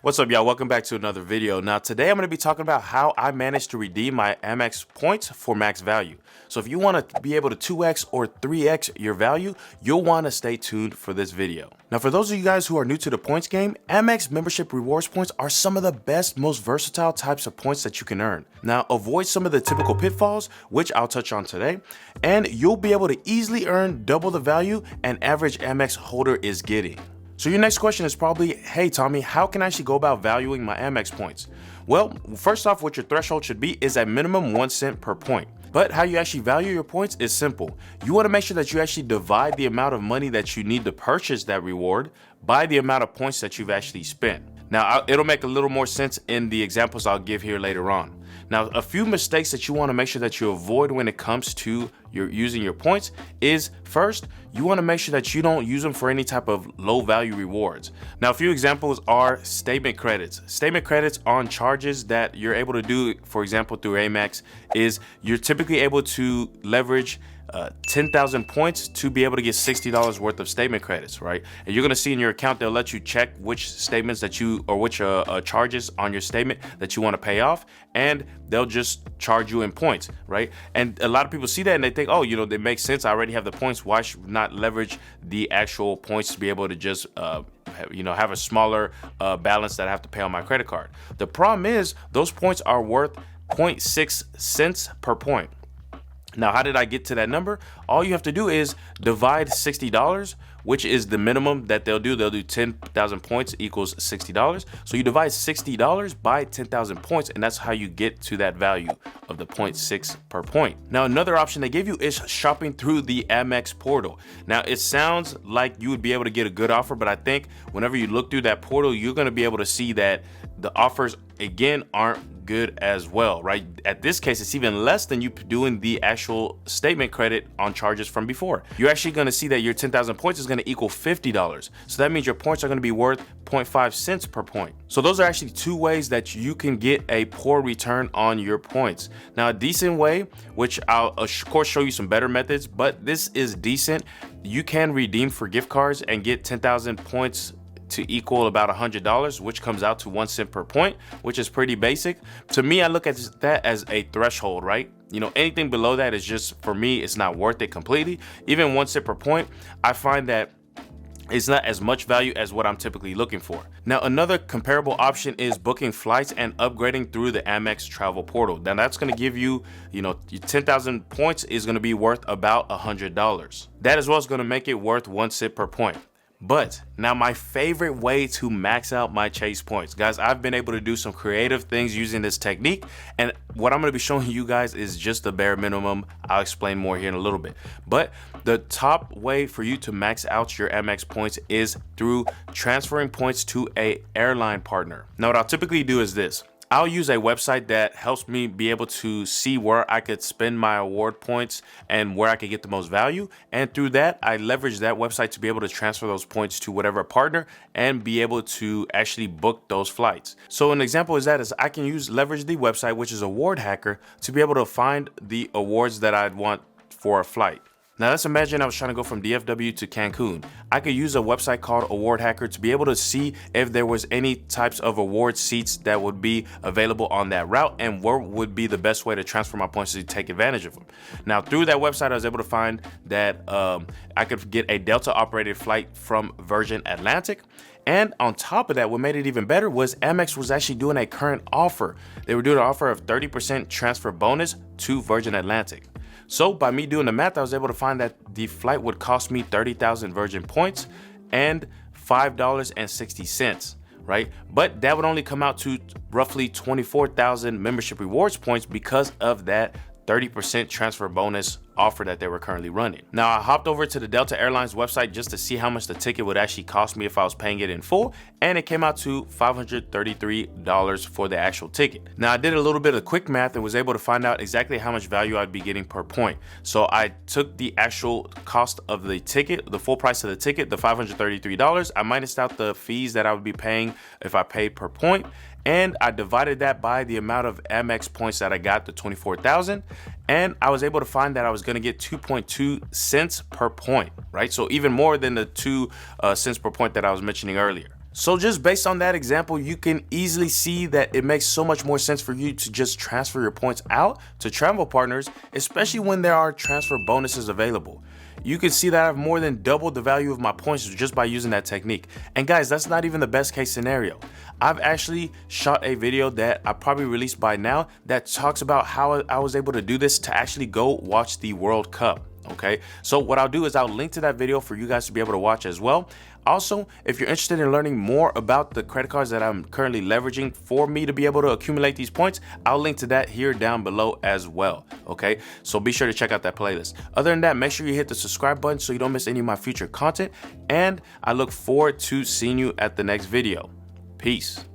What's up, y'all? Welcome back to another video. Now, today I'm going to be talking about how I managed to redeem my Amex points for max value. So if you want to be able to 2x or 3x your value, you'll want to stay tuned for this video. Now, for those of you guys who are new to the points game, Amex membership rewards points are some of the best, most versatile types of points that you can earn. Now, avoid some of the typical pitfalls, which I'll touch on today, and you'll be able to easily earn double the value an average Amex holder is getting. So your next question is probably, hey Tommy, how can I actually go about valuing my Amex points? Well, first off, what your threshold should be is at minimum 1 cent per point. But how you actually value your points is simple. You want to make sure that you actually divide the amount of money that you need to purchase that reward by the amount of points that you've actually spent. Now, it'll make a little more sense in the examples I'll give here later on. Now, a few mistakes that you want to make sure that you avoid when it comes to using your points is, first, you want to make sure that you don't use them for any type of low value rewards. Now, a few examples are statement credits. Statement credits on charges that you're able to do, for example, through Amex, is you're typically able to leverage 10,000 points to be able to get $60 worth of statement credits, right? And you're going to see in your account, they'll let you check which statements that you, or which charges on your statement that you want to pay off, and they'll just charge you in points, right? And a lot of people see that and they think, oh, they make sense. I already have the points. Why should not leverage the actual points to be able to just, have a smaller balance that I have to pay on my credit card? The problem is those points are worth 0.6 cents per point. Now, how did I get to that number? All you have to do is divide $60, which is the minimum that they'll do. They'll do 10,000 points equals $60. So you divide $60 by 10,000 points, and that's how you get to that value of the 0.6 per point. Now, another option they give you is shopping through the Amex portal. Now, it sounds like you would be able to get a good offer, but I think whenever you look through that portal, you're going to be able to see that the offers, again, aren't good as well, right? At this case, it's even less than you doing the actual statement credit on charges from before. You're actually going to see that your 10,000 points is going to equal $50. So that means your points are going to be worth 0.5 cents per point. So those are actually two ways that you can get a poor return on your points. Now, a decent way, which I'll of course show you some better methods, but this is decent. You can redeem for gift cards and get 10,000 points to equal about $100, which comes out to 1 cent per point, which is pretty basic. To me, I look at that as a threshold, right? Anything below that is just, for me, it's not worth it completely. Even 1 cent per point, I find that it's not as much value as what I'm typically looking for. Now, another comparable option is booking flights and upgrading through the Amex travel portal. Now, that's going to give you, your 10,000 points is going to be worth about $100. That as well is going to make it worth 1 cent per point. But now my favorite way to max out my chase points, guys, I've been able to do some creative things using this technique, and what I'm going to be showing you guys is just the bare minimum. I'll explain more here in a little bit, but the top way for you to max out your Amex points is through transferring points to an airline partner. Now, what I'll typically do is this. I'll use a website that helps me be able to see where I could spend my award points and where I could get the most value. And through that, I leverage that website to be able to transfer those points to whatever partner and be able to actually book those flights. So an example is I can leverage the website, which is Award Hacker, to be able to find the awards that I'd want for a flight. Now, let's imagine I was trying to go from DFW to Cancun. I could use a website called Award Hacker to be able to see if there was any types of award seats that would be available on that route and where would be the best way to transfer my points to take advantage of them. Now, through that website, I was able to find that I could get a Delta operated flight from Virgin Atlantic. And on top of that, what made it even better was Amex was actually doing a current offer. They were doing an offer of 30% transfer bonus to Virgin Atlantic. So by me doing the math, I was able to find that the flight would cost me 30,000 Virgin points and $5.60, right? But that would only come out to roughly 24,000 membership rewards points because of that 30% transfer bonus offer that they were currently running. Now, I hopped over to the Delta Airlines website just to see how much the ticket would actually cost me if I was paying it in full, and it came out to $533 for the actual ticket. Now, I did a little bit of quick math and was able to find out exactly how much value I'd be getting per point. So I took the actual cost of the ticket, the full price of the ticket, the $533. I minused out the fees that I would be paying if I paid per point, and I divided that by the amount of Amex points that I got, the 24,000, and I was able to find that I was going to get 2.2 cents per point, right? So even more than the 2 cents per point that I was mentioning earlier. So just based on that example, you can easily see that it makes so much more sense for you to just transfer your points out to travel partners, especially when there are transfer bonuses available. You can see that I've more than doubled the value of my points just by using that technique. And guys, that's not even the best case scenario. I've actually shot a video that I probably released by now that talks about how I was able to do this to actually go watch the World Cup. Okay, so what I'll do is I'll link to that video for you guys to be able to watch as well. Also, if you're interested in learning more about the credit cards that I'm currently leveraging for me to be able to accumulate these points, I'll link to that here down below as well. Okay, so be sure to check out that playlist. Other than that, make sure you hit the subscribe button so you don't miss any of my future content. And I look forward to seeing you at the next video. Peace.